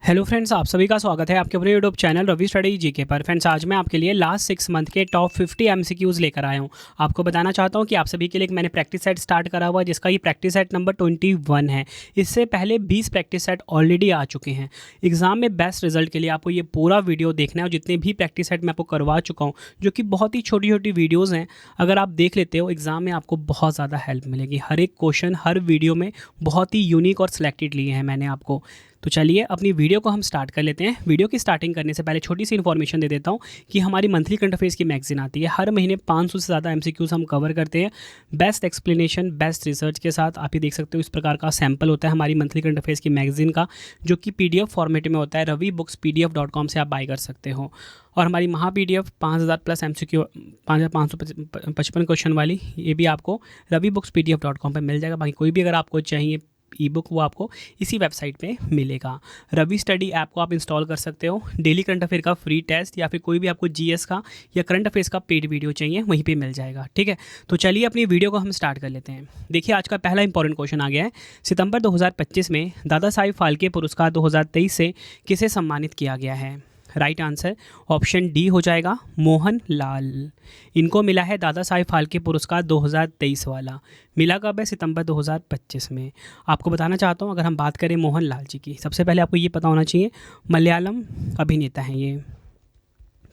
Hello friends, आप सभी का स्वागत है आपके अपने YouTube channel Ravi study GK पर। फ्रेंड्स, आज मैं आपके लिए लास्ट 6 मंथ के टॉप 50 एमसीक्यूज़ लेकर आया हूं। आपको बताना चाहता हूं कि आप सभी के लिए मैंने प्रैक्टिस सेट स्टार्ट करा हुआ है, जिसका ये प्रैक्टिस सेट नंबर 21 है। इससे पहले 20 प्रैक्टिस सेट ऑलरेडी आ चुके हैं। एग्जाम में बेस्ट रिजल्ट के लिए आपको ये पूरा वीडियो देखना है और जितने भी प्रैक्टिस सेट मैं आपको करवा चुका हूँ, जो कि बहुत ही छोटी छोटी वीडियोज़ हैं, अगर आप देख लेते हो एग्जाम में आपको बहुत ज़्यादा हेल्प मिलेगी। हर एक क्वेश्चन हर वीडियो में बहुत ही यूनिक और सिलेक्टेड लिए हैं मैंने आपको। तो चलिए अपनी वीडियो को हम स्टार्ट कर लेते हैं। वीडियो की स्टार्टिंग करने से पहले छोटी सी इन्फॉर्मेशन दे देता हूँ कि हमारी मंथली करंट अफेयर्स की मैगजीन आती है। हर महीने 500 से ज़्यादा एमसीक्यूज़ हम कवर करते हैं, बेस्ट एक्सप्लेनेशन बेस्ट रिसर्च के साथ। आप ये देख सकते हो इस प्रकार का सैम्पल होता है हमारी मंथली करंट अफेयर्स की मैगजीन का, जो कि PDF फॉर्मेट में होता है। ravibookspdf.com से आप बाई कर सकते हो। और हमारी महा PDF 5000 प्लस MCQ 5555 क्वेश्चन वाली, ये भी आपको ravibookspdf.com पर मिल जाएगा। बाकी कोई भी अगर आपको चाहिए ई बुक, वो आपको इसी वेबसाइट पे मिलेगा। रवि स्टडी ऐप को आप इंस्टॉल कर सकते हो। डेली करंट अफेयर का फ्री टेस्ट या फिर कोई भी आपको GS का या करंट अफेयर्स का पेड वीडियो चाहिए, वहीं पे मिल जाएगा। ठीक है, तो चलिए अपनी वीडियो को हम स्टार्ट कर लेते हैं। देखिए, आज का पहला इंपॉर्टेंट क्वेश्चन आ गया है। सितंबर 2025 में दादा साहिब फाल्के पुरस्कार 2023 से किसे सम्मानित किया गया है? राइट आंसर ऑप्शन डी हो जाएगा, मोहन लाल। इनको मिला है दादा साहिब फाल्के पुरस्कार 2023 वाला। मिला कब है? सितंबर 2025 में। आपको बताना चाहता हूँ, अगर हम बात करें मोहन लाल जी की, सबसे पहले आपको ये पता होना चाहिए मलयालम अभिनेता हैं ये।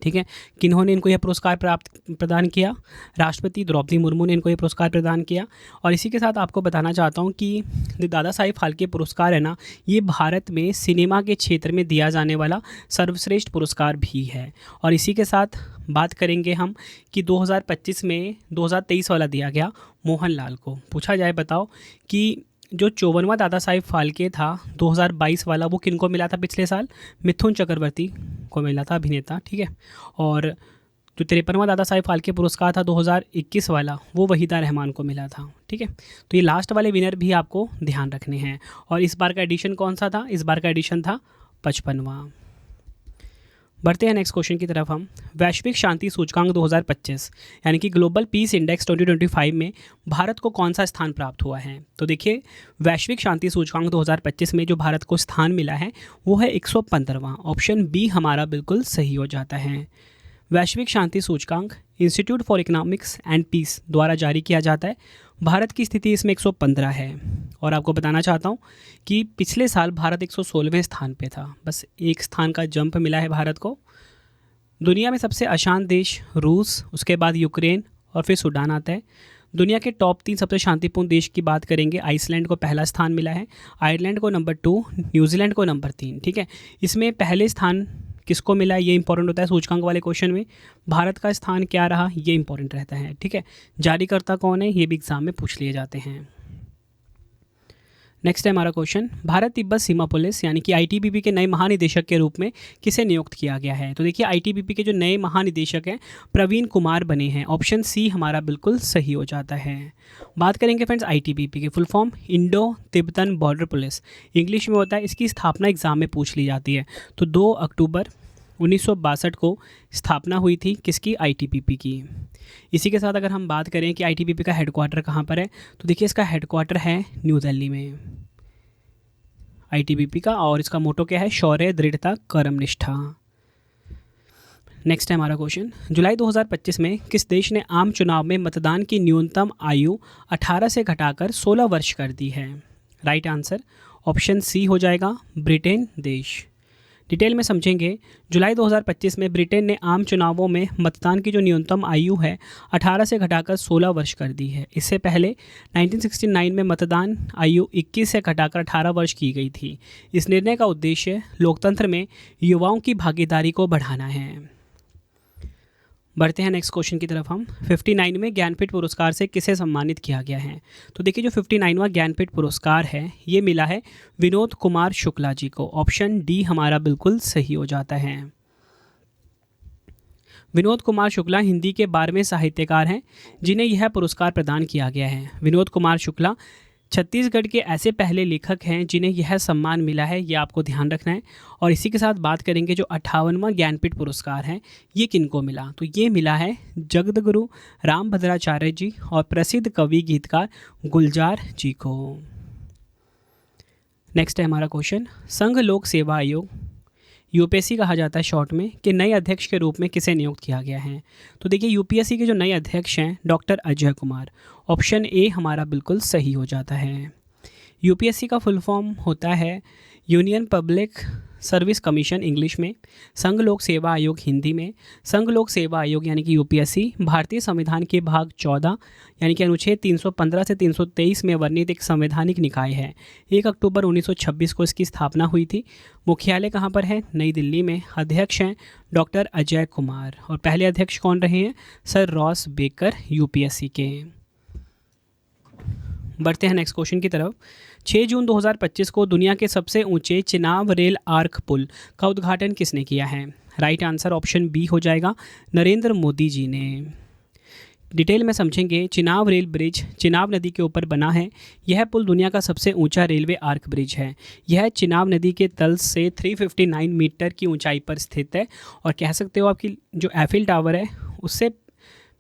ठीक है, किन्होंने इनको यह पुरस्कार प्रदान किया? राष्ट्रपति द्रौपदी मुर्मू ने इनको यह पुरस्कार प्रदान किया। और इसी के साथ आपको बताना चाहता हूँ कि जो दादा साहिब फाल्के पुरस्कार है ना, ये भारत में सिनेमा के क्षेत्र में दिया जाने वाला सर्वश्रेष्ठ पुरस्कार भी है। और इसी के साथ बात करेंगे हम कि 2025 में 2023 वाला दिया गया मोहन लाल को। पूछा जाए, बताओ कि जो 54वां दादा साहिब फाल्के था 2022 वाला, वो किनको मिला था पिछले साल? मिथुन चक्रवर्ती को मिला था, अभिनेता। ठीक है, और जो 53वां दादा साहिब फाल्के पुरस्कार था 2021 वाला, वो वहीदा रहमान को मिला था। ठीक है, तो ये लास्ट वाले विनर भी आपको ध्यान रखने हैं। और इस बार का एडिशन कौन सा था? इस बार का एडिशन था 55वां। बढ़ते हैं नेक्स्ट क्वेश्चन की तरफ हम। वैश्विक शांति सूचकांक 2025 यानी कि ग्लोबल पीस इंडेक्स 2025 में भारत को कौन सा स्थान प्राप्त हुआ है? तो देखिए, वैश्विक शांति सूचकांक 2025 में जो भारत को स्थान मिला है वो है 115वां। ऑप्शन बी हमारा बिल्कुल सही हो जाता है। वैश्विक शांति सूचकांक institute for economics and peace द्वारा जारी किया जाता है। भारत की स्थिति इसमें 115 है। और आपको बताना चाहता हूँ कि पिछले साल भारत 116वें स्थान पे था। बस एक स्थान का जंप मिला है भारत को। दुनिया में सबसे अशांत देश रूस, उसके बाद यूक्रेन और फिर सूडान आता है। दुनिया के टॉप 3 सबसे शांतिपूर्ण देश की बात करेंगे, आइसलैंड को पहला स्थान मिला है, आयरलैंड को नंबर 2, न्यूजीलैंड को नंबर 3। ठीक है, इसमें पहले स्थान किसको मिला है ये इंपॉर्टेंट होता है सूचकांक वाले क्वेश्चन में। भारत का स्थान क्या रहा, ये इंपॉर्टेंट रहता है। ठीक है, जारीकर्ता कौन है, ये भी एग्जाम में पूछ लिए जाते हैं। नेक्स्ट है हमारा क्वेश्चन, भारत तिब्बत सीमा पुलिस यानी कि ITBP के नए महानिदेशक के रूप में किसे नियुक्त किया गया है? तो देखिए, ITBP के जो नए महानिदेशक हैं प्रवीण कुमार बने हैं। ऑप्शन सी हमारा बिल्कुल सही हो जाता है। बात करेंगे फ्रेंड्स ITBP की full form Indo Tibetan border police English में होता है। इसकी स्थापना एग्जाम में पूछ ली जाती है। तो 2 अक्टूबर 1962 को स्थापना हुई थी किसकी? ITBP की। इसी के साथ अगर हम बात करें कि ITBP का हेडक्वार्टर कहाँ पर है, तो देखिए इसका हेडक्वार्टर है न्यू दिल्ली में ITBP का। और इसका मोटो क्या है? शौर्य, दृढ़ता, कर्मनिष्ठा। नेक्स्ट है हमारा क्वेश्चन, जुलाई 2025 में किस देश ने आम चुनाव में मतदान की न्यूनतम आयु 18 से घटाकर 16 वर्ष कर दी है? राइट आंसर ऑप्शन सी हो जाएगा, ब्रिटेन देश। डिटेल में समझेंगे, जुलाई 2025 में ब्रिटेन ने आम चुनावों में मतदान की जो न्यूनतम आयु है 18 से घटाकर 16 वर्ष कर दी है। इससे पहले 1969 में मतदान आयु 21 से घटाकर 18 वर्ष की गई थी। इस निर्णय का उद्देश्य लोकतंत्र में युवाओं की भागीदारी को बढ़ाना है। बढ़ते हैं नेक्स्ट क्वेश्चन की तरफ हम। 59वें ज्ञानपीठ पुरस्कार से किसे सम्मानित किया गया है? तो देखिए, जो 59वां ज्ञानपीठ पुरस्कार है ये मिला है विनोद कुमार शुक्ला जी को। ऑप्शन डी हमारा बिल्कुल सही हो जाता है। विनोद कुमार शुक्ला हिंदी के 12वें साहित्यकार हैं जिन्हें यह पुरस्कार प्रदान किया गया है। विनोद कुमार शुक्ला छत्तीसगढ़ के ऐसे पहले लेखक हैं जिन्हें यह सम्मान मिला है, ये आपको ध्यान रखना है। और इसी के साथ बात करेंगे जो 58वां ज्ञानपीठ पुरस्कार है ये किनको मिला? तो ये मिला है जगद्गुरु रामभद्राचार्य जी और प्रसिद्ध कवि गीतकार गुलजार जी को। नेक्स्ट है हमारा क्वेश्चन, संघ लोक सेवा आयोग यूपीएससी कहा जाता है शॉर्ट में, के नए अध्यक्ष के रूप में किसे नियुक्त किया गया है? तो देखिए यूपीएससी के जो नए अध्यक्ष हैं doctor Ajay Kumar. Option A हमारा बिल्कुल सही हो जाता है। यूपीएससी का फुल फॉर्म होता है union public service commission English में, संघ लोक सेवा आयोग हिंदी में। संघ लोक सेवा आयोग यानी कि यूपीएससी भारतीय संविधान के भाग 14 यानी कि अनुच्छेद 315 से 323 में वर्णित एक संवैधानिक निकाय है। 1 अक्टूबर 1926 को इसकी स्थापना हुई थी। मुख्यालय कहाँ पर है? नई दिल्ली में। अध्यक्ष हैं डॉक्टर अजय कुमार और पहले अध्यक्ष कौन रहे हैं? सर रॉस बेकर यूपीएससी के। बढ़ते हैं नेक्स्ट क्वेश्चन की तरफ। 6 जून 2025 को दुनिया के सबसे ऊंचे चिनाब रेल आर्क पुल का उद्घाटन किसने किया है? राइट आंसर ऑप्शन बी हो जाएगा, नरेंद्र मोदी जी ने। डिटेल में समझेंगे। चिनाब रेल ब्रिज चिनाब नदी के ऊपर बना है। यह पुल दुनिया का सबसे ऊंचा रेलवे आर्क ब्रिज है। यह चिनाब नदी के तल से 359 मीटर की ऊंचाई पर स्थित है और कह सकते हो आपकी जो एफिल टावर है उससे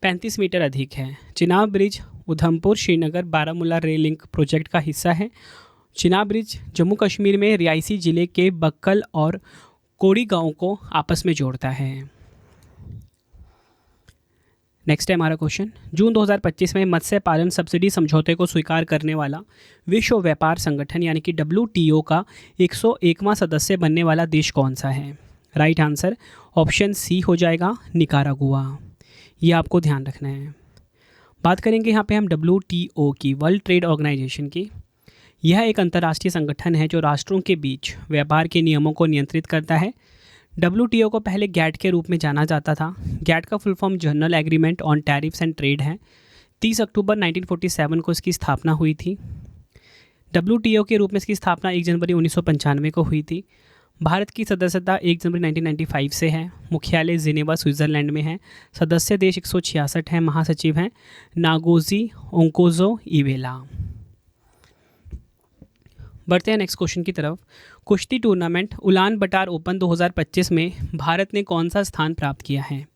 35 मीटर अधिक है। Chenab bridge Udhampur Srinagar Baramulla rail link project का हिस्सा है। चिनाब ब्रिज जम्मू कश्मीर में रियासी जिले के बक्कल और कोड़ी गांव को आपस में जोड़ता है। नेक्स्ट है हमारा क्वेश्चन। जून 2025 में मत्स्य पालन सब्सिडी समझौते को स्वीकार करने वाला विश्व व्यापार संगठन यानी कि WTO का 101वां सदस्य बनने वाला देश कौन सा है? राइट आंसर ऑप्शन सी हो जाएगा, निकारागुआ। ये आपको ध्यान रखना है। बात करेंगे यहाँ पे हम WTO की, वर्ल्ड ट्रेड ऑर्गेनाइजेशन की। यह एक अंतर्राष्ट्रीय संगठन है जो राष्ट्रों के बीच व्यापार के नियमों को नियंत्रित करता है। WTO को पहले गैट के रूप में जाना जाता था। गैट का full form general agreement on tariffs and trade है। 30 अक्टूबर 1947 को इसकी स्थापना हुई थी। WTO के रूप में इसकी स्थापना 1 जनवरी 1995 को हुई थी। भारत की सदस्यता 1 जनवरी 1995 से है। मुख्यालय जिनेवा स्विट्ज़रलैंड में है। सदस्य देश 166 हैं। महासचिव हैं नागोजी ओंकोजो इवेला। बढ़ते हैं नेक्स्ट क्वेश्चन की तरफ। कुश्ती टूर्नामेंट उलान बटार ओपन 2025 में भारत ने कौन सा स्थान प्राप्त किया है?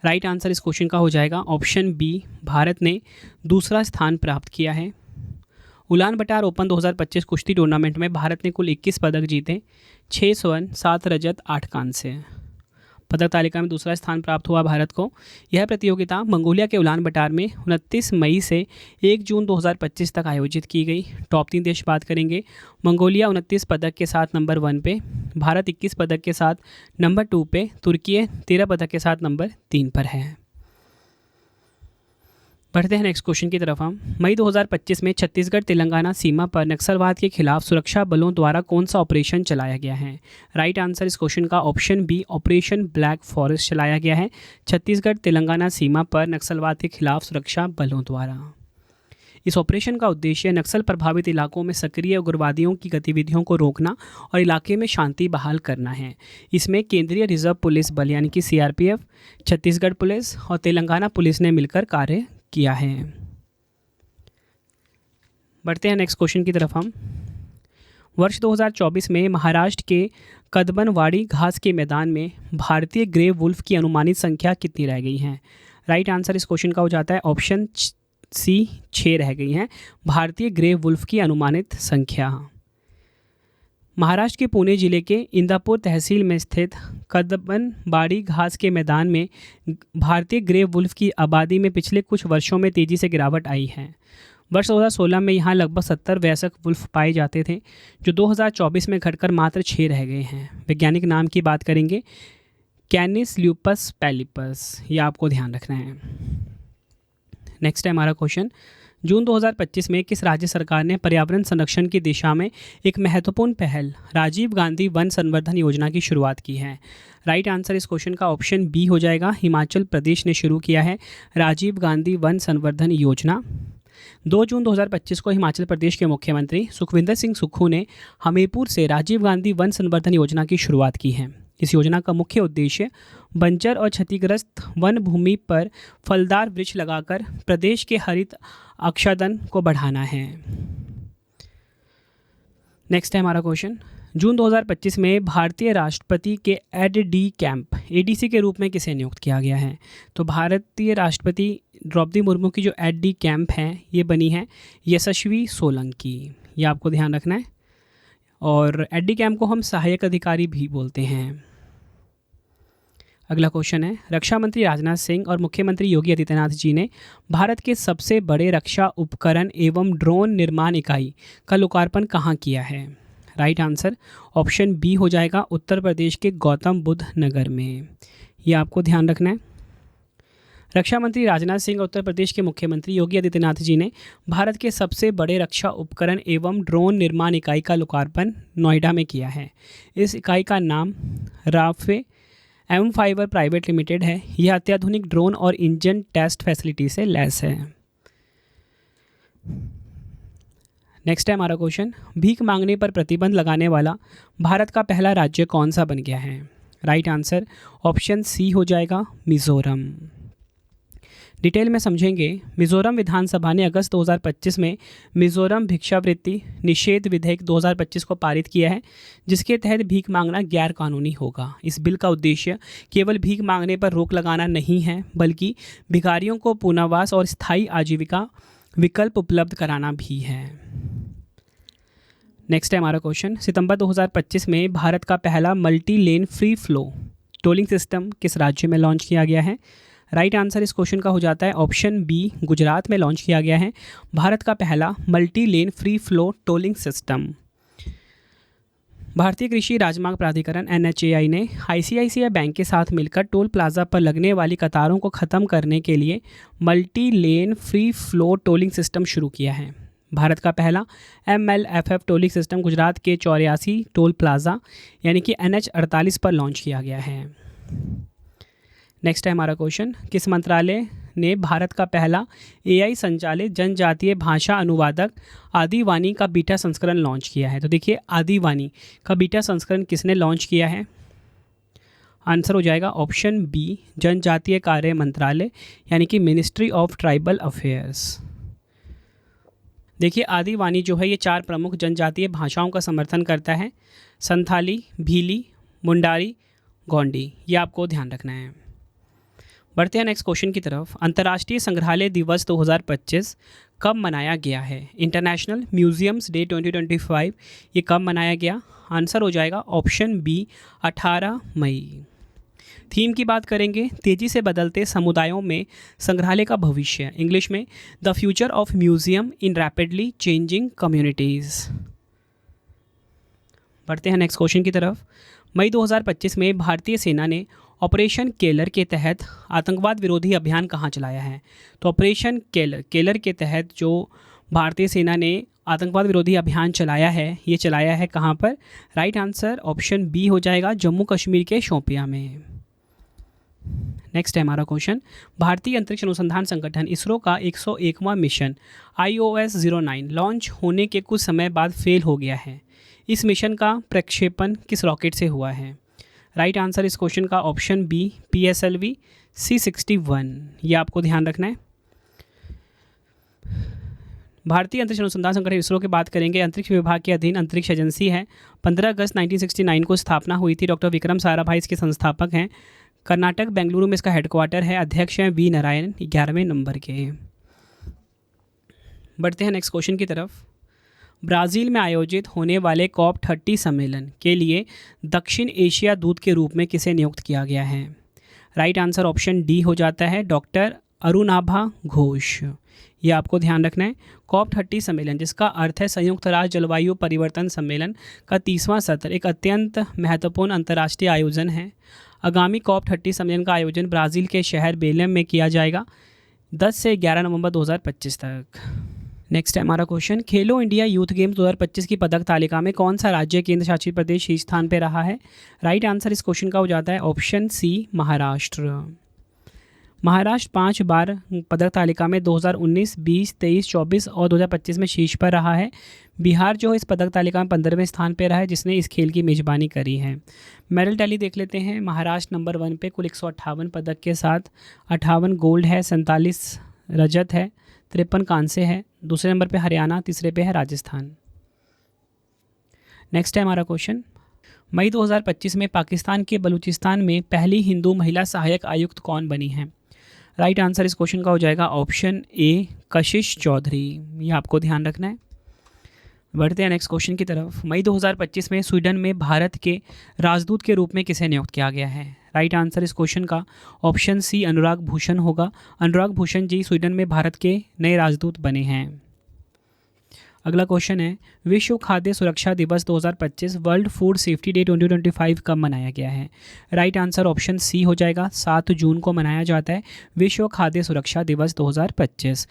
राइट आंसर इस क्वेश्चन का हो जाएगा ऑप्शन बी, भारत ने दूसरा स्थान प्राप्त किया है। उलान बटार ओपन 2025 कुश्ती टूर्नामेंट में भारत ने कुल 21 पदक जीते, 6 स्वर्ण 7 रजत 8 कांस्य। पदक तालिका में दूसरा स्थान प्राप्त हुआ भारत को। यह प्रतियोगिता मंगोलिया के उलान बटार में 29 मई से 1 जून 2025 तक आयोजित की गई। टॉप 3 देश बात करेंगे। मंगोलिया 29 पदक के साथ नंबर 1 पे, भारत 21 पदक के साथ नंबर 2 पे, तुर्की 13 पदक के साथ नंबर 3 पर है। बढ़ते हैं नेक्स्ट क्वेश्चन की तरफ हम। मई 2025 में छत्तीसगढ़ तेलंगाना सीमा पर नक्सलवाद के खिलाफ सुरक्षा बलों द्वारा कौन सा ऑपरेशन चलाया गया है? राइट आंसर इस क्वेश्चन का option B, operation black forest चलाया गया है छत्तीसगढ़ तेलंगाना सीमा पर नक्सलवाद के खिलाफ सुरक्षा बलों द्वारा। इस ऑपरेशन का उद्देश्य नक्सल प्रभावित इलाकों में सक्रिय उग्रवादियों की गतिविधियों को रोकना और इलाके में शांति बहाल करना है। इसमें केंद्रीय रिजर्व पुलिस बल यानी कि CRPF, छत्तीसगढ़ पुलिस और तेलंगाना पुलिस ने मिलकर कार्य किया है। बढ़ते हैं नेक्स्ट क्वेश्चन की तरफ हम। वर्ष 2024 में महाराष्ट्र के कदबनवाड़ी घास के मैदान में भारतीय ग्रे वुल्फ की अनुमानित संख्या कितनी रह गई है? राइट आंसर इस क्वेश्चन का हो जाता है ऑप्शन सी, 6 रह गई हैं भारतीय ग्रे वुल्फ की अनुमानित संख्या। महाराष्ट्र के पुणे जिले के इंदापुर तहसील में स्थित कदबनवाड़ी घास के मैदान में भारतीय ग्रे वुल्फ की आबादी में पिछले कुछ वर्षों में तेज़ी से गिरावट आई है। वर्ष 2016 में यहाँ लगभग 70 वयस्क वुल्फ पाए जाते थे, जो 2024 में घटकर मात्र 6 रह गए हैं। वैज्ञानिक नाम की बात करेंगे कैनिस ल्यूपस पैलिपस, ये आपको ध्यान रखना है। नेक्स्ट है हमारा क्वेश्चन। जून 2025 में किस राज्य सरकार ने पर्यावरण संरक्षण की दिशा में एक महत्वपूर्ण पहल राजीव गांधी वन संवर्धन योजना की शुरुआत की है? राइट आंसर इस क्वेश्चन का ऑप्शन बी हो जाएगा, हिमाचल प्रदेश ने शुरू किया है राजीव गांधी वन संवर्धन योजना। 2 जून 2025 को हिमाचल प्रदेश के मुख्यमंत्री सुखविंदर सिंह सुक्खू ने हमीरपुर से राजीव गांधी वन संवर्धन योजना की शुरुआत की है। इस योजना का मुख्य उद्देश्य बंजर और क्षतिग्रस्त वन भूमि पर फलदार वृक्ष लगाकर प्रदेश के हरित आच्छादन को बढ़ाना है। नेक्स्ट है हमारा क्वेश्चन। जून 2025 में भारतीय राष्ट्रपति के एड.डी. कैंप ADC के रूप में किसे नियुक्त किया गया है? तो भारतीय राष्ट्रपति द्रौपदी मुर्मू की जो एड.डी. कैंप हैं ये बनी है यशस्वी सोलंकी, ये आपको ध्यान रखना है। और एड.डी. कैंप को हम सहायक अधिकारी भी बोलते हैं। अगला क्वेश्चन है, रक्षा मंत्री राजनाथ सिंह और मुख्यमंत्री योगी आदित्यनाथ जी ने भारत के सबसे बड़े रक्षा उपकरण एवं ड्रोन निर्माण इकाई का लोकार्पण कहाँ किया है? राइट आंसर ऑप्शन बी हो जाएगा, उत्तर प्रदेश के गौतम बुद्ध नगर में। ये आपको ध्यान रखना है। रक्षा मंत्री राजनाथ सिंह और उत्तर प्रदेश के मुख्यमंत्री योगी आदित्यनाथ जी ने भारत के सबसे बड़े रक्षा उपकरण एवं ड्रोन निर्माण इकाई का लोकार्पण नोएडा में किया है। इस इकाई का नाम Raphe M fibre private limited है। यह अत्याधुनिक ड्रोन और इंजन टेस्ट फैसिलिटी से लैस है। नेक्स्ट है हमारा क्वेश्चन, भीख मांगने पर प्रतिबंध लगाने वाला भारत का पहला राज्य कौन सा बन गया है? राइट आंसर ऑप्शन सी हो जाएगा, मिजोरम। डिटेल में समझेंगे। मिजोरम विधानसभा ने अगस्त 2025 में मिजोरम भिक्षावृत्ति निषेध विधेयक 2025 को पारित किया है, जिसके तहत भीख मांगना गैर कानूनी होगा। इस बिल का उद्देश्य केवल भीख मांगने पर रोक लगाना नहीं है, बल्कि भिखारियों को पुनर्वास और स्थायी आजीविका विकल्प उपलब्ध कराना भी है। नेक्स्ट है हमारा क्वेश्चन, सितंबर 2025 में भारत का पहला multi lane free flow tolling system किस राज्य में लॉन्च किया गया है? राइट आंसर इस क्वेश्चन का हो जाता है ऑप्शन बी, गुजरात में लॉन्च किया गया है भारत का पहला multi lane free flow tolling system. भारतीय कृषि राजमार्ग प्राधिकरण NHAI ने ICICI बैंक के साथ मिलकर टोल प्लाजा पर लगने वाली कतारों को ख़त्म करने के लिए multi lane free flow tolling system शुरू किया है। भारत का पहला MLFF टोलिंग सिस्टम गुजरात के 84 टोल प्लाजा यानी कि NH48 पर लॉन्च किया गया है। नेक्स्ट है हमारा क्वेश्चन, किस मंत्रालय ने भारत का पहला AI संचालित जनजातीय भाषा अनुवादक आदिवानी का बीटा संस्करण लॉन्च किया है? तो देखिए, आदिवानी का बीटा संस्करण किसने लॉन्च किया है? आंसर हो जाएगा ऑप्शन बी, जनजातीय कार्य मंत्रालय यानी कि मिनिस्ट्री ऑफ ट्राइबल अफेयर्स। देखिए, आदिवानी जो है ये 4 प्रमुख जनजातीय भाषाओं का समर्थन करता है, संथाली, भीली, मुंडारी, गोंडी। ये आपको ध्यान रखना है। बढ़ते हैं नेक्स्ट क्वेश्चन की तरफ। अंतर्राष्ट्रीय संग्रहालय दिवस 2025 कब मनाया गया है? इंटरनेशनल म्यूजियम्स डे 2025 ये कब मनाया गया? आंसर हो जाएगा ऑप्शन बी, 18 मई। थीम की बात करेंगे, तेज़ी से बदलते समुदायों में संग्रहालय का भविष्य, इंग्लिश में the future of museum in rapidly changing communities. बढ़ते हैं नेक्स्ट क्वेश्चन की तरफ। मई 2025 में भारतीय सेना ने ऑपरेशन केलर के तहत आतंकवाद विरोधी अभियान कहाँ चलाया है? तो ऑपरेशन केलर के तहत जो भारतीय सेना ने आतंकवाद विरोधी अभियान चलाया है, ये चलाया है कहाँ पर? राइट आंसर ऑप्शन बी हो जाएगा, जम्मू कश्मीर के शोपियां में। नेक्स्ट है हमारा क्वेश्चन, भारतीय अंतरिक्ष अनुसंधान संगठन इसरो का 101वां मिशन IOS-09 लॉन्च होने के कुछ समय बाद फेल हो गया है। इस मिशन का प्रक्षेपण किस रॉकेट से हुआ है? राइट आंसर इस क्वेश्चन का ऑप्शन बी, PSLV C61। ये आपको ध्यान रखना है। भारतीय अंतरिक्ष अनुसंधान संगठन इसरो की बात करेंगे, अंतरिक्ष विभाग के अधीन अंतरिक्ष एजेंसी है। 15 अगस्त 1969 को स्थापना हुई थी। डॉक्टर विक्रम साराभाई इसके संस्थापक हैं। कर्नाटक बेंगलुरु में इसका हेडक्वार्टर है। अध्यक्ष हैं V नारायण, 11वें नंबर के। बढ़ते हैं नेक्स्ट क्वेश्चन की तरफ। ब्राज़ील में आयोजित होने वाले COP30 सम्मेलन के लिए दक्षिण एशिया दूत के रूप में किसे नियुक्त किया गया है? राइट आंसर ऑप्शन डी हो जाता है, डॉक्टर अरुणाभा घोष। ये आपको ध्यान रखना है। COP30 सम्मेलन, जिसका अर्थ है संयुक्त राष्ट्र जलवायु परिवर्तन सम्मेलन का 30वां सत्र, एक अत्यंत महत्वपूर्ण अंतर्राष्ट्रीय आयोजन है। आगामी COP30 सम्मेलन का आयोजन ब्राज़ील के शहर बेलेम में किया जाएगा 10 से 11 नवंबर 2025 तक। नेक्स्ट है हमारा क्वेश्चन, खेलो इंडिया यूथ गेम्स 2025 की पदक तालिका में कौन सा राज्य केंद्र शासित प्रदेश शीर्ष स्थान पर रहा है? राइट आंसर इस क्वेश्चन का हो जाता है ऑप्शन सी, महाराष्ट्र। महाराष्ट्र 5 बार पदक तालिका में 2019, 20, 23, 24 और 2025 में शीर्ष पर रहा है। बिहार जो इस पदक तालिका में 15वें स्थान पर रहा है, जिसने इस खेल की मेज़बानी करी है। मेडल टैली देख लेते हैं। महाराष्ट्र नंबर 1 पे कुल 158 पदक के साथ 58 गोल्ड है, 47 रजत है, 53 कांस्य है। दूसरे नंबर पे हरियाणा, तीसरे पे है राजस्थान। नेक्स्ट है हमारा क्वेश्चन, मई 2025 में पाकिस्तान के बलूचिस्तान में पहली हिंदू महिला सहायक आयुक्त कौन बनी है? राइट आंसर इस क्वेश्चन का हो जाएगा ऑप्शन ए, कशिश चौधरी। ये आपको ध्यान रखना है। बढ़ते हैं नेक्स्ट क्वेश्चन की तरफ। मई 2025 में स्वीडन में भारत के राजदूत के रूप में किसे नियुक्त किया गया है? राइट आंसर इस क्वेश्चन का ऑप्शन सी अनुराग भूषण होगा। अनुराग भूषण जी स्वीडन में भारत के नए राजदूत बने हैं। अगला क्वेश्चन है, विश्व खाद्य सुरक्षा दिवस 2025 वर्ल्ड फूड सेफ्टी डे 2025 कब मनाया गया है? राइट आंसर ऑप्शन सी हो जाएगा, 7 जून को मनाया जाता है विश्व खाद्य सुरक्षा दिवस 2025।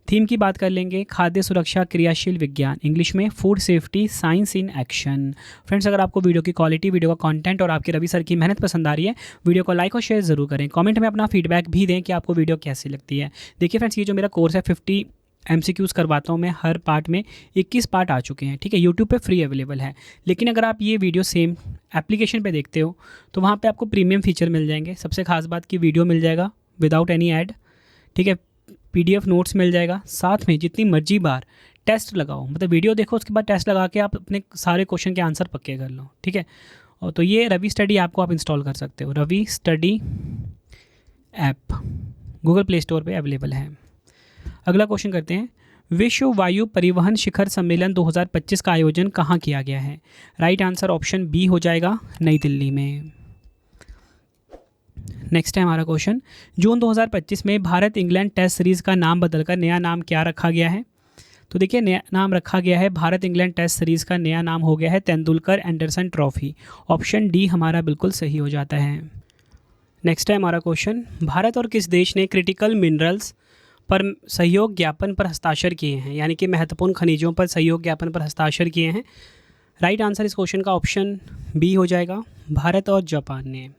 थीम की बात कर लेंगे, खाद्य सुरक्षा क्रियाशील विज्ञान, इंग्लिश में food safety science in action. Friends, अगर आपको वीडियो की क्वालिटी, वीडियो का कंटेंट और आपके रवि सर की मेहनत पसंद आ रही है, वीडियो को लाइक और शेयर जरूर करें। कमेंट में अपना फीडबैक भी दें कि आपको वीडियो कैसी लगती है। देखिए फ्रेंड्स, ये जो मेरा कोर्स है 50 MCQs करवाता हूँ मैं, हर पार्ट में 21 पार्ट आ चुके हैं, ठीक है। यूट्यूब पे फ्री अवेलेबल है, लेकिन अगर आप ये वीडियो सेम एप्लीकेशन पे देखते हो तो वहाँ पे आपको प्रीमियम फीचर मिल जाएंगे। सबसे खास बात की वीडियो मिल जाएगा विदाउट एनी ऐड, ठीक है। PDF नोट्स मिल जाएगा, साथ में जितनी मर्जी बार टेस्ट लगाओ, मतलब वीडियो देखो उसके बाद टेस्ट लगा के आप अपने सारे क्वेश्चन के आंसर पक्के कर लो, ठीक है। और तो ये रवि स्टडी ऐप को आप इंस्टॉल कर सकते हो। Ravi study app Google Play Store पे अवेलेबल है। अगला क्वेश्चन करते हैं, विश्व वायु परिवहन शिखर सम्मेलन 2025 का आयोजन कहाँ किया गया है? राइट आंसर ऑप्शन बी हो जाएगा, नई दिल्ली में। नेक्स्ट है हमारा क्वेश्चन, जून 2025 में भारत इंग्लैंड टेस्ट सीरीज़ का नाम बदलकर नया नाम क्या रखा गया है? तो देखिए, नया नाम रखा गया है, भारत इंग्लैंड टेस्ट सीरीज़ का नया नाम हो गया है Tendulkar Anderson trophy. Option D हमारा बिल्कुल सही हो जाता है। नेक्स्ट है हमारा क्वेश्चन, भारत और किस देश ने क्रिटिकल मिनरल्स पर सहयोग ज्ञापन पर हस्ताक्षर किए हैं? यानी कि महत्वपूर्ण खनिजों पर सहयोग ज्ञापन पर हस्ताक्षर किए हैं। राइट आंसर इस क्वेश्चन का ऑप्शन बी हो जाएगा, भारत और जापान ने।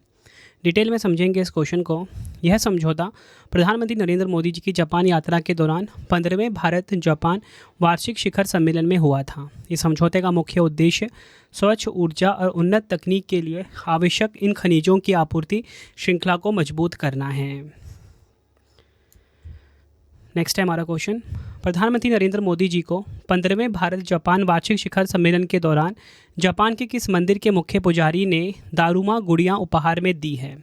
डिटेल में समझेंगे इस क्वेश्चन को। यह समझौता प्रधानमंत्री नरेंद्र मोदी जी की जापान यात्रा के दौरान 15वें भारत जापान वार्षिक शिखर सम्मेलन में हुआ था। इस समझौते का मुख्य उद्देश्य स्वच्छ ऊर्जा और उन्नत तकनीक के लिए आवश्यक इन खनिजों की आपूर्ति श्रृंखला को मजबूत करना है। नेक्स्ट है हमारा क्वेश्चन, प्रधानमंत्री नरेंद्र मोदी जी को 15वें भारत जापान वार्षिक शिखर सम्मेलन के दौरान जापान के किस मंदिर के मुख्य पुजारी ने दारुमा गुड़ियाँ उपहार में दी है?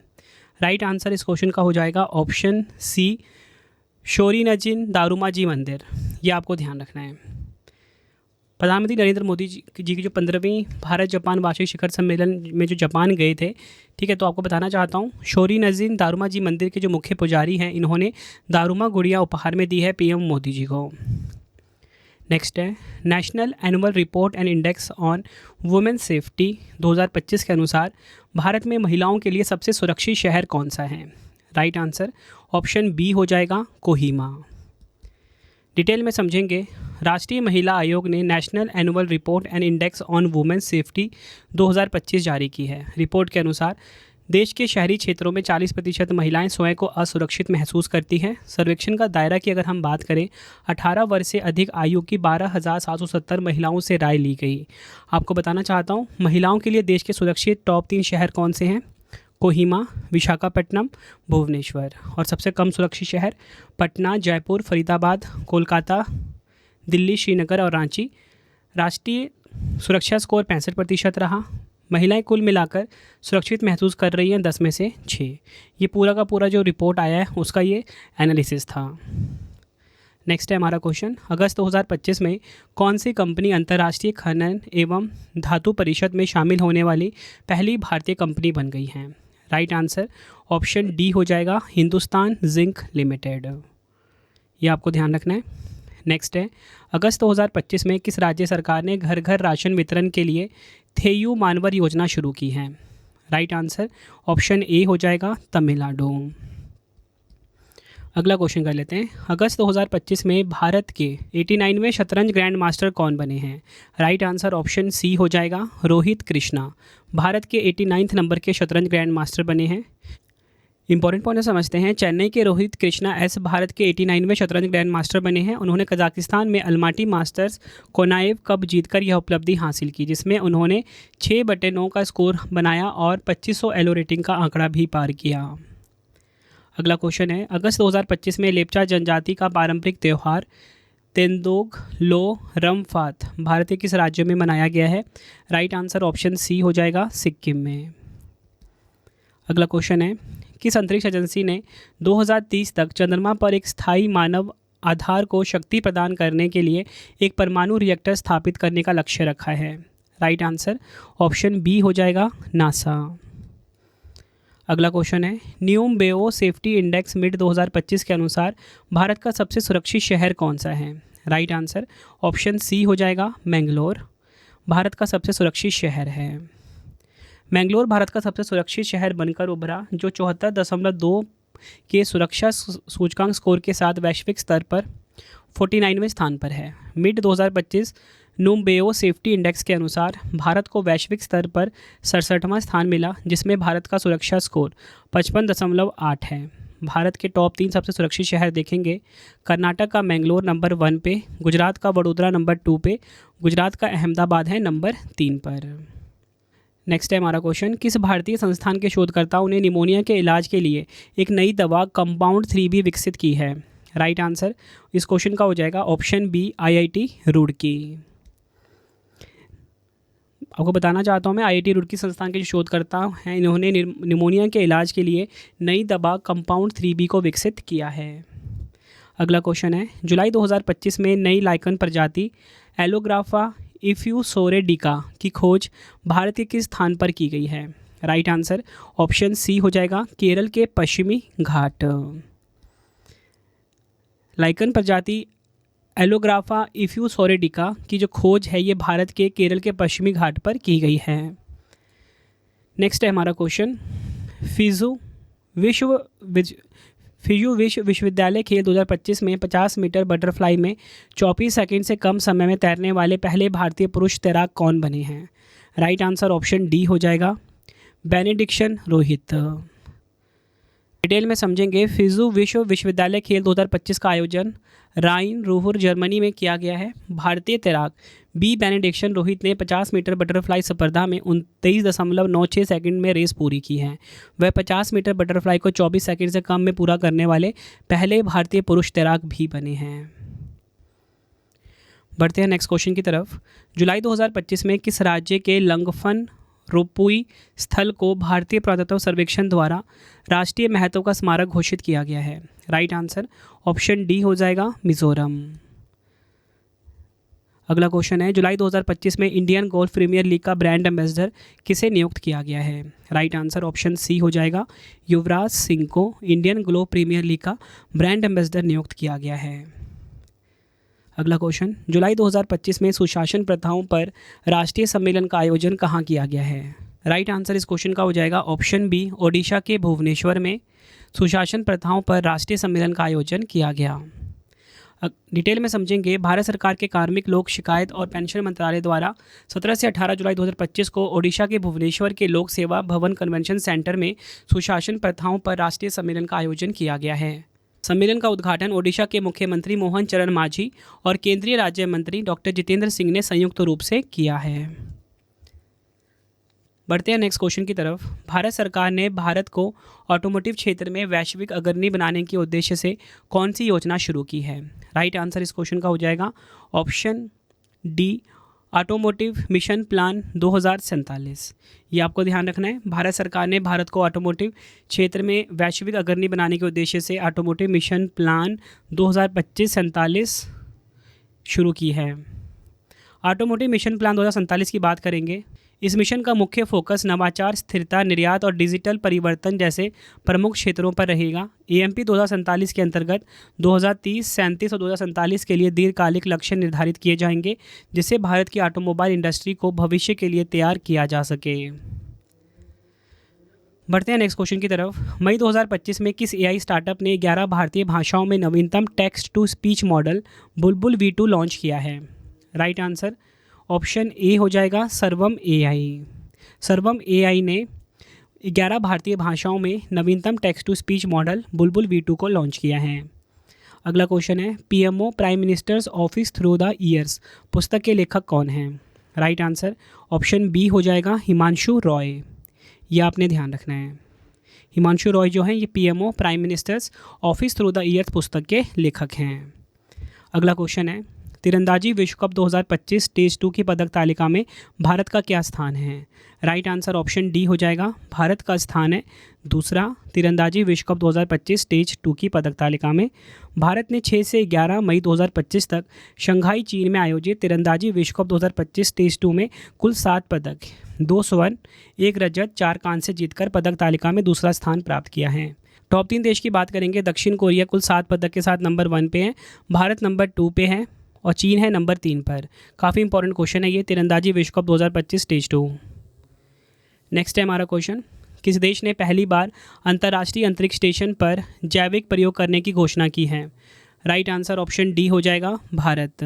राइट आंसर इस क्वेश्चन का हो जाएगा ऑप्शन सी, शोरिनजिन दारुमा जी मंदिर। ये आपको ध्यान रखना है। प्रधानमंत्री नरेंद्र मोदी जी की जो 15वीं भारत जापान वार्षिक शिखर सम्मेलन में जो जापान गए थे, ठीक है, तो आपको बताना चाहता हूँ, शोरिनजिन दारुमा जी मंदिर के जो मुख्य पुजारी हैं, इन्होंने दारुमा गुड़िया उपहार में दी है PM मोदी जी को। नेक्स्ट है, national annual report and index on women safety 2025 के अनुसार भारत में महिलाओं के लिए सबसे सुरक्षित शहर कौन सा है? राइट आंसर ऑप्शन बी हो जाएगा, कोहिमा। डिटेल में समझेंगे, राष्ट्रीय महिला आयोग ने national annual report and index on women safety 2025 जारी की है। रिपोर्ट के अनुसार देश के शहरी क्षेत्रों में 40% महिलाएं स्वयं को असुरक्षित महसूस करती हैं। सर्वेक्षण का दायरा की अगर हम बात करें, 18 वर्ष से अधिक आयु की 12,770 महिलाओं से राय ली गई। आपको बताना चाहता हूँ, महिलाओं के लिए देश के सुरक्षित टॉप 3 शहर कौन से हैं? कोहिमा, विशाखापट्टनम, भुवनेश्वर। और सबसे कम सुरक्षित शहर पटना, जयपुर, फरीदाबाद, कोलकाता, दिल्ली, श्रीनगर और रांची। राष्ट्रीय सुरक्षा स्कोर 65% रहा। महिलाएं कुल मिलाकर सुरक्षित महसूस कर रही हैं 10 में से 6। ये पूरा का पूरा जो रिपोर्ट आया है उसका ये एनालिसिस था। नेक्स्ट है हमारा क्वेश्चन, अगस्त 2025 में कौन सी कंपनी अंतर्राष्ट्रीय खनन एवं धातु परिषद में शामिल होने वाली पहली भारतीय कंपनी बन गई है? राइट आंसर ऑप्शन डी हो जाएगा, हिंदुस्तान जिंक लिमिटेड। ये आपको ध्यान रखना है। नेक्स्ट है, अगस्त 2025 में किस राज्य सरकार ने घर घर राशन वितरण के लिए थेयू मानवर योजना शुरू की है? राइट आंसर ऑप्शन ए हो जाएगा, तमिलनाडु। अगला क्वेश्चन कर लेते हैं, अगस्त 2025 में भारत के 89वें शतरंज ग्रैंड मास्टर कौन बने हैं? राइट आंसर ऑप्शन सी हो जाएगा, रोहित कृष्णा। भारत के 89 नंबर के शतरंज ग्रैंड मास्टर बने हैं। इंपॉर्टेंट पॉइंट समझते हैं, चेन्नई के रोहित कृष्णा एस भारत के 89वें शतरंज ग्रैंड मास्टर बने हैं। उन्होंने कजाकिस्तान में अलमाटी मास्टर्स कोनाएव कप जीतकर यह उपलब्धि हासिल की, जिसमें उन्होंने 6/9 का स्कोर बनाया और 2500 एलो रेटिंग का आंकड़ा भी पार किया। अगला क्वेश्चन है, अगस्त 2025 में लेप्चा जनजाति का पारंपरिक त्यौहार तेंदोग लो रमफात भारत के किस राज्य में मनाया गया है? राइट आंसर ऑप्शन सी हो जाएगा, सिक्किम में। अगला क्वेश्चन है, किस अंतरिक्ष एजेंसी ने 2030 तक चंद्रमा पर एक स्थायी मानव आधार को शक्ति प्रदान करने के लिए एक परमाणु रिएक्टर स्थापित करने का लक्ष्य रखा है? राइट आंसर ऑप्शन बी हो जाएगा, नासा। अगला क्वेश्चन है, न्यूम बेओ सेफ्टी इंडेक्स मिड 2025 के अनुसार भारत का सबसे सुरक्षित शहर कौन सा है? राइट आंसर ऑप्शन सी हो जाएगा मैंगलोर, भारत का सबसे सुरक्षित शहर है। मैंगलोर भारत का सबसे सुरक्षित शहर बनकर उभरा, जो 74.2 के सुरक्षा सूचकांक स्कोर के साथ वैश्विक स्तर पर 49वें स्थान पर है। मिड 2025 नुम्बेओ सेफ्टी इंडेक्स के अनुसार भारत को वैश्विक स्तर पर 67वां स्थान मिला, जिसमें भारत का सुरक्षा स्कोर 55.8 है। भारत के टॉप 3 सबसे सुरक्षित शहर देखेंगे, कर्नाटक का मैंगलोर नंबर 1 पे, गुजरात का वडोदरा नंबर 2 पे, गुजरात का अहमदाबाद है नंबर 3 पर। नेक्स्ट है हमारा क्वेश्चन, किस भारतीय संस्थान के शोधकर्ताओं ने निमोनिया के इलाज के लिए एक नई दवा कंपाउंड 3B विकसित की है? राइट आंसर इस क्वेश्चन का हो जाएगा ऑप्शन बी IIT रुड़की। आपको बताना चाहता हूँ मैं, IIT रुड़की संस्थान के जो शोधकर्ता हैं, इन्होंने निमोनिया के इलाज के लिए नई दवा कंपाउंड 3B को विकसित किया है। अगला क्वेश्चन है, जुलाई 2025 में नई लाइकन प्रजाति एलोग्राफा इफ्यूसोरेडिका की खोज भारत के किस स्थान पर की गई है? राइट आंसर ऑप्शन सी हो जाएगा केरल के पश्चिमी घाट। लाइकन प्रजाति एलोग्राफा इफ्यूसोरेडिका की जो खोज है, ये भारत के केरल के पश्चिमी घाट पर की गई है। नेक्स्ट है हमारा क्वेश्चन, फिजू विश्वविद्यालय खेल 2025 में 50 मीटर बटरफ्लाई में 24 सेकंड से कम समय में तैरने वाले पहले भारतीय पुरुष तैराक कौन बने हैं? राइट आंसर ऑप्शन डी हो जाएगा बेनेडिक्शन रोहित। डिटेल में समझेंगे, फिजू विश्वविद्यालय खेल 2025 का आयोजन राइन रूहुर जर्मनी में किया गया है। भारतीय तैराक बी बेनेडिक्शन रोहित ने 50 मीटर बटरफ्लाई स्पर्धा में 29.96 सेकंड में रेस पूरी की है। वह 50 मीटर बटरफ्लाई को 24 सेकंड से कम में पूरा करने वाले पहले भारतीय पुरुष तैराक भी बने हैं। बढ़ते हैं नेक्स्ट क्वेश्चन की तरफ। जुलाई 2025 में किस राज्य के लंगफन रोपुई स्थल को भारतीय पुरातत्व सर्वेक्षण द्वारा राष्ट्रीय महत्व का स्मारक घोषित किया गया है? राइट आंसर ऑप्शन डी हो जाएगा मिजोरम। अगला क्वेश्चन है, जुलाई 2025 में इंडियन गोल्फ प्रीमियर लीग का ब्रांड एम्बेसडर किसे नियुक्त किया गया है? राइट आंसर ऑप्शन सी हो जाएगा युवराज सिंह को इंडियन गोल्फ प्रीमियर लीग का ब्रांड एम्बेसडर नियुक्त किया गया है। अगला क्वेश्चन, जुलाई 2025 में सुशासन प्रथाओं पर राष्ट्रीय सम्मेलन का आयोजन कहाँ किया गया है? राइट आंसर इस क्वेश्चन का हो जाएगा ऑप्शन बी ओडिशा के भुवनेश्वर में सुशासन प्रथाओं पर राष्ट्रीय सम्मेलन का आयोजन किया गया। डिटेल में समझेंगे, भारत सरकार के कार्मिक लोक शिकायत और पेंशन मंत्रालय द्वारा 17 से 18 जुलाई 2025 को ओडिशा के भुवनेश्वर के लोक सेवा भवन कन्वेंशन सेंटर में सुशासन प्रथाओं पर राष्ट्रीय सम्मेलन का आयोजन किया गया है। सम्मेलन का उद्घाटन ओडिशा के मुख्यमंत्री मोहन चरण मांझी और केंद्रीय राज्य मंत्री डॉक्टर जितेंद्र सिंह ने संयुक्त रूप से किया है। बढ़ते हैं नेक्स्ट क्वेश्चन की तरफ। भारत सरकार ने भारत को ऑटोमोटिव क्षेत्र में वैश्विक अग्रणी बनाने के उद्देश्य से कौन सी योजना शुरू की है? राइट आंसर इस क्वेश्चन का हो जाएगा option D automotive mission plan 2047। ये आपको ध्यान रखना है, भारत सरकार ने भारत को ऑटोमोटिव क्षेत्र में वैश्विक अग्रणी बनाने के उद्देश्य से ऑटोमोटिव मिशन प्लान 2025-47 शुरू की है। ऑटोमोटिव मिशन प्लान 2047 की बात करेंगे। इस मिशन का मुख्य फोकस नवाचार, स्थिरता, निर्यात और डिजिटल परिवर्तन जैसे प्रमुख क्षेत्रों पर रहेगा। AMP 2047 के अंतर्गत 2030, 37 और 2047 के लिए दीर्घकालिक लक्ष्य निर्धारित किए जाएंगे, जिससे भारत की ऑटोमोबाइल इंडस्ट्री को भविष्य के लिए तैयार किया जा सके। बढ़ते हैं नेक्स्ट क्वेश्चन की तरफ। मई 2025 में किस AI स्टार्टअप ने 11 भारतीय भाषाओं में नवीनतम text to speech model Bulbul V2 launch किया है? राइट आंसर ऑप्शन ए हो जाएगा सर्वम AI। सर्वम AI ने 11 भारतीय भाषाओं में नवीनतम text to speech model Bulbul V2 को लॉन्च किया है। अगला क्वेश्चन है, PMO prime minister's office through the years पुस्तक के लेखक कौन हैं? राइट आंसर ऑप्शन बी हो जाएगा हिमांशु रॉय। यह आपने ध्यान रखना है। हिमांशु रॉय जो हैं ये PMO prime minister's office through the years पुस्तक के लेखक हैं। अगला क्वेश्चन है, तीरंदाजी विश्व कप 2025 स्टेज 2 की पदक तालिका में भारत का क्या स्थान है? राइट आंसर ऑप्शन डी हो जाएगा, भारत का स्थान है दूसरा। तीरंदाजी विश्व कप 2025 स्टेज 2 की पदक तालिका में भारत ने 6 से 11 मई 2025 तक शंघाई चीन में आयोजित तीरंदाजी विश्व कप 2025 स्टेज 2 में कुल 7 पदक, 2 स्वर्ण, 1 रजत, 4 कांस्य जीतकर पदक तालिका में दूसरा स्थान प्राप्त किया है। टॉप 3 देश की बात करेंगे। दक्षिण कोरिया कुल 7 पदक के साथ नंबर 1 पे है, भारत नंबर 2 पे है और चीन है नंबर 3 पर। काफ़ी इंपॉर्टेंट क्वेश्चन है ये, तीरंदाजी विश्व कप 2025 स्टेज 2। नेक्स्ट है हमारा क्वेश्चन, किस देश ने पहली बार अंतर्राष्ट्रीय अंतरिक्ष स्टेशन पर जैविक प्रयोग करने की घोषणा की है? राइट आंसर ऑप्शन डी हो जाएगा, भारत।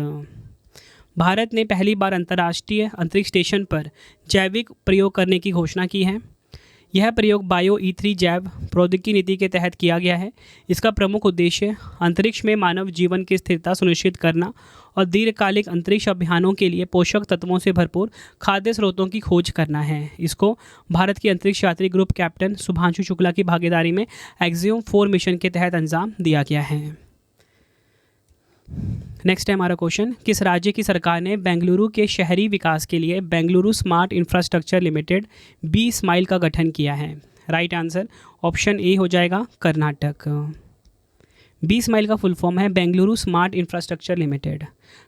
भारत ने पहली बार अंतर्राष्ट्रीय अंतरिक्ष स्टेशन पर जैविक प्रयोग करने की घोषणा की है। यह प्रयोग बायो E3 जैव प्रौद्योगिकी नीति के तहत किया गया है। इसका प्रमुख उद्देश्य अंतरिक्ष में मानव जीवन की स्थिरता सुनिश्चित करना और दीर्घकालिक अंतरिक्ष अभियानों के लिए पोषक तत्वों से भरपूर खाद्य स्रोतों की खोज करना है। इसको भारत की अंतरिक्ष यात्री ग्रुप कैप्टन शुभांशु शुक्ला की भागीदारी में एक्सियोम 4 मिशन के तहत अंजाम दिया गया है। नेक्स्ट है हमारा क्वेश्चन, किस राज्य की सरकार ने बेंगलुरु के शहरी विकास के लिए Bengaluru smart infrastructure limited B smile का गठन किया है? राइट आंसर ऑप्शन ए हो जाएगा, कर्नाटक। बी स्माइल का फुल फॉर्म है Bengaluru smart infrastructure limited.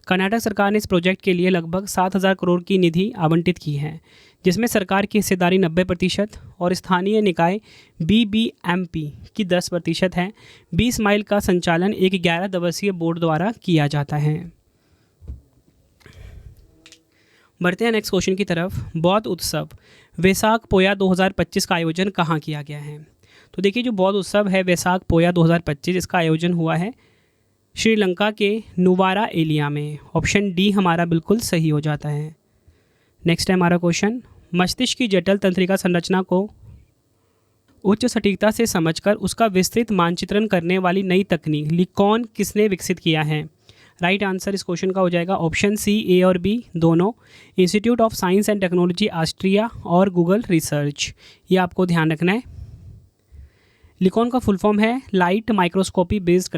Karnataka सरकार ने इस प्रोजेक्ट के लिए लगभग 7,000 करोड़ की निधि आवंटित की है, जिसमें सरकार की हिस्सेदारी 90% और स्थानीय निकाय BBMP की 10% है। बी स्माइल का संचालन एक 11 दिवसीय बोर्ड द्वारा किया जाता है। बढ़ते हैं नेक्स्ट क्वेश्चन की तरफ। बौद्ध उत्सव वैसाख पोया 2025 का आयोजन कहाँ किया गया है? तो देखिए, जो बौद्ध उत्सव है वैसाख पोया 2025, इसका आयोजन हुआ है श्रीलंका के नुवारा एलिया में। ऑप्शन डी हमारा बिल्कुल सही हो जाता है। नेक्स्ट है हमारा क्वेश्चन, मस्तिष्क की जटिल तंत्रिका संरचना को उच्च सटीकता से समझकर उसका विस्तृत मानचित्रण करने वाली नई तकनीक लिकॉन किसने विकसित किया है? राइट आंसर इस क्वेश्चन का हो जाएगा ऑप्शन सी, ए और बी दोनों, institute of science and technology Austria और गूगल रिसर्च। ये आपको ध्यान रखना है। लिकॉन का फुल फॉर्म है लाइट माइक्रोस्कोपी बेस्ड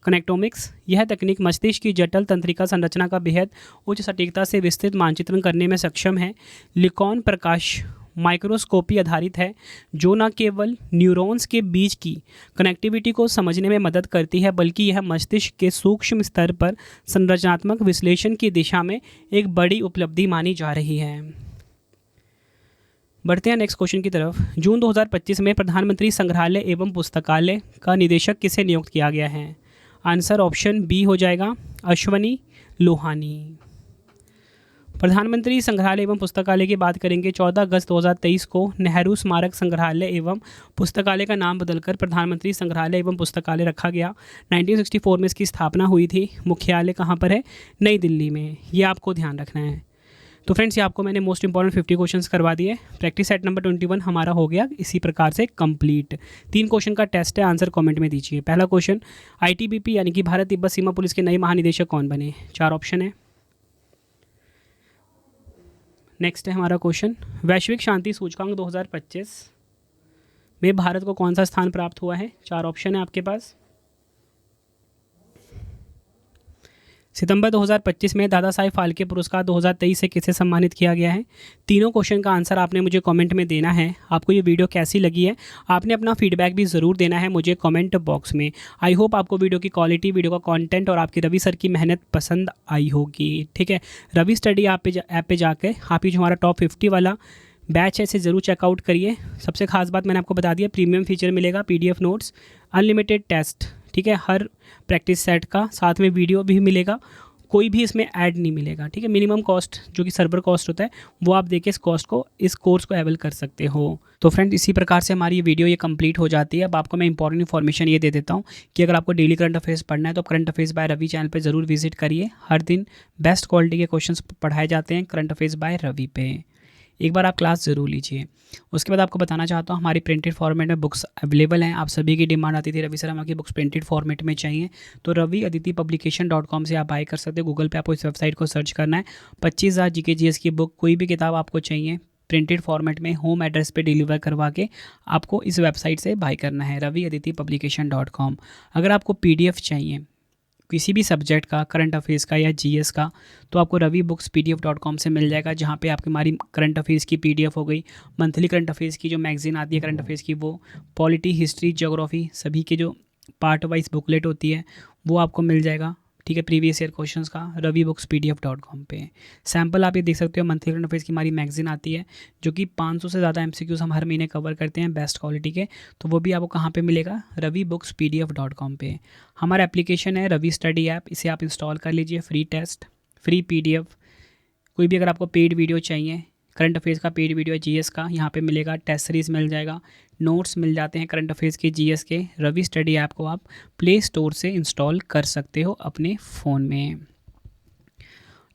कनेक्टोमिक्स। यह तकनीक मस्तिष्क की जटिल तंत्रिका संरचना का बेहद उच्च सटीकता से विस्तृत मानचित्रण करने में सक्षम है। लिकॉन प्रकाश माइक्रोस्कोपी आधारित है, जो न केवल न्यूरॉन्स के बीच की कनेक्टिविटी को समझने में मदद करती है, बल्कि यह मस्तिष्क के सूक्ष्म स्तर पर संरचनात्मक विश्लेषण की दिशा में एक बड़ी उपलब्धि मानी जा रही है। बढ़ते हैं नेक्स्ट क्वेश्चन की तरफ। जून 2025 में प्रधानमंत्री संग्रहालय एवं पुस्तकालय का निदेशक किसे नियुक्त किया गया है? आंसर ऑप्शन बी हो जाएगा, अश्वनी लोहानी। प्रधानमंत्री संग्रहालय एवं पुस्तकालय की बात करेंगे। 14 अगस्त 2023 को नेहरू स्मारक संग्रहालय एवं पुस्तकालय का नाम बदलकर प्रधानमंत्री संग्रहालय एवं पुस्तकालय रखा गया। 1964 में इसकी स्थापना हुई थी। मुख्यालय कहाँ पर है? नई दिल्ली में। ये आपको ध्यान रखना है। तो फ्रेंड्स, ये आपको मैंने मोस्ट इंपॉर्टेंट 50 क्वेश्चंस करवा दिए। प्रैक्टिस सेट नंबर 21 हमारा हो गया इसी प्रकार से कंप्लीट। 3 क्वेश्चन का टेस्ट है, आंसर कमेंट में दीजिए। पहला क्वेश्चन, ITBP यानी कि भारत तिब्बत सीमा पुलिस के नए महानिदेशक कौन बने? 4 ऑप्शन है। नेक्स्ट है हमारा क्वेश्चन, वैश्विक शांति सूचकांक 2025 में भारत को कौन सा स्थान प्राप्त हुआ है? 4 ऑप्शन है आपके पास। सितंबर 2025 में दादा साहेब फाल्के पुरस्कार 2023 से किसे सम्मानित किया गया है? तीनों क्वेश्चन का आंसर आपने मुझे कमेंट में देना है। आपको ये वीडियो कैसी लगी है आपने अपना फीडबैक भी ज़रूर देना है मुझे कमेंट बॉक्स में। आई होप आपको वीडियो की क्वालिटी, वीडियो का कंटेंट और आपकी रवि सर की मेहनत पसंद आई होगी। ठीक है, रवि स्टडी ऐप पे जाकर आप ही जो हमारा टॉप 50 वाला बैच है इसे ज़रूर चेकआउट करिए। सबसे खास बात मैंने आपको बता दिया, प्रीमियम फीचर मिलेगा, PDF नोट्स, अनलिमिटेड टेस्ट। ठीक है, हर प्रैक्टिस सेट का साथ में वीडियो भी मिलेगा, कोई भी इसमें ऐड नहीं मिलेगा। ठीक है, मिनिमम कॉस्ट जो कि सर्वर कॉस्ट होता है वो आप देके इस कोर्स को अवेल कर सकते हो। तो फ्रेंड्स, इसी प्रकार से हमारी ये वीडियो ये कंप्लीट हो जाती है। अब आपको मैं इंपॉर्टेंट इन्फॉर्मेशन ये दे देता हूँ कि अगर आपको डेली करंट अफेयर्स पढ़ना है तो current affairs by Ravi channel पे ज़रूर विजिट करिए। हर दिन बेस्ट क्वालिटी के क्वेश्चंस पढ़ाए जाते हैं करंट अफेयर्स बाय रवि पे। एक बार आप क्लास ज़रूर लीजिए। उसके बाद आपको बताना चाहता हूँ हमारी प्रिंटेड फॉर्मेट में बुक्स अवेलेबल हैं। आप सभी की डिमांड आती थी रवि सर हमारी बुक्स प्रिंटेड फॉर्मेट में चाहिए, तो raviaditipublication.com से आप बाय कर सकते हो। गूगल पे आपको इस वेबसाइट को सर्च करना है। 25,000 GK GS की बुक, कोई भी किताब आपको चाहिए प्रिंटेड फॉर्मेट में होम एड्रेस पे डिलीवर करवा के आपको इस वेबसाइट से बाय करना है, raviaditipublication.com। अगर आपको PDF चाहिए किसी भी सब्जेक्ट का, करंट अफेयर्स का या जीएस का, तो आपको ravibooks.pdf.com से मिल जाएगा, जहाँ पे आपकी हमारी करंट अफेयर्स की पीडीएफ हो गई, मंथली करंट अफेयर्स की जो मैगजीन आती है करंट अफेयर्स की वो, पॉलिटी, हिस्ट्री, ज्योग्राफी सभी के जो पार्ट वाइज बुकलेट होती है वो आपको मिल जाएगा। ठीक है, प्रीवियस ईयर क्वेश्चंस का ravibooks.pdf.com पे। सैम्पल आप ये देख सकते हो, मंथली करंट अफेयर्स की हमारी मैगजीन आती है जो कि 500 से ज़्यादा एमसीक्यूज हम हर महीने कवर करते हैं बेस्ट क्वालिटी के, तो वो भी आपको कहाँ पे मिलेगा, ravibooks.pdf.com पे। हमारा एप्लीकेशन है रवि स्टडी ऐप, इसे आप इंस्टॉल कर लीजिए, फ्री टेस्ट, फ्री पीडीएफ, कोई भी अगर आपको पेड वीडियो चाहिए, करंट अफेयर्स का पेड वीडियो, जीएस का यहाँ पे मिलेगा, टेस्ट सीरीज़ मिल जाएगा, नोट्स मिल जाते हैं करंट अफेयर्स के, जीएस के। रवि स्टडी ऐप को आप प्ले स्टोर से इंस्टॉल कर सकते हो अपने फ़ोन में।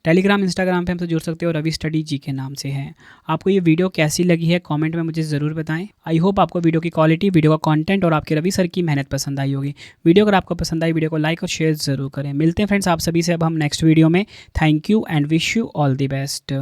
टेलीग्राम, इंस्टाग्राम पे हमसे जुड़ सकते हो, रवि स्टडी जी के नाम से है। आपको ये वीडियो कैसी लगी है कमेंट में मुझे ज़रूर बताएं। आई होप आपको वीडियो की क्वालिटी, वीडियो का कंटेंट और आपके रवि सर की मेहनत पसंद आई होगी। वीडियो अगर आपको पसंद आई, वीडियो को लाइक और शेयर ज़रूर करें। मिलते हैं फ्रेंड्स आप सभी से अब हम नेक्स्ट वीडियो में। Thank you and wish you all the best.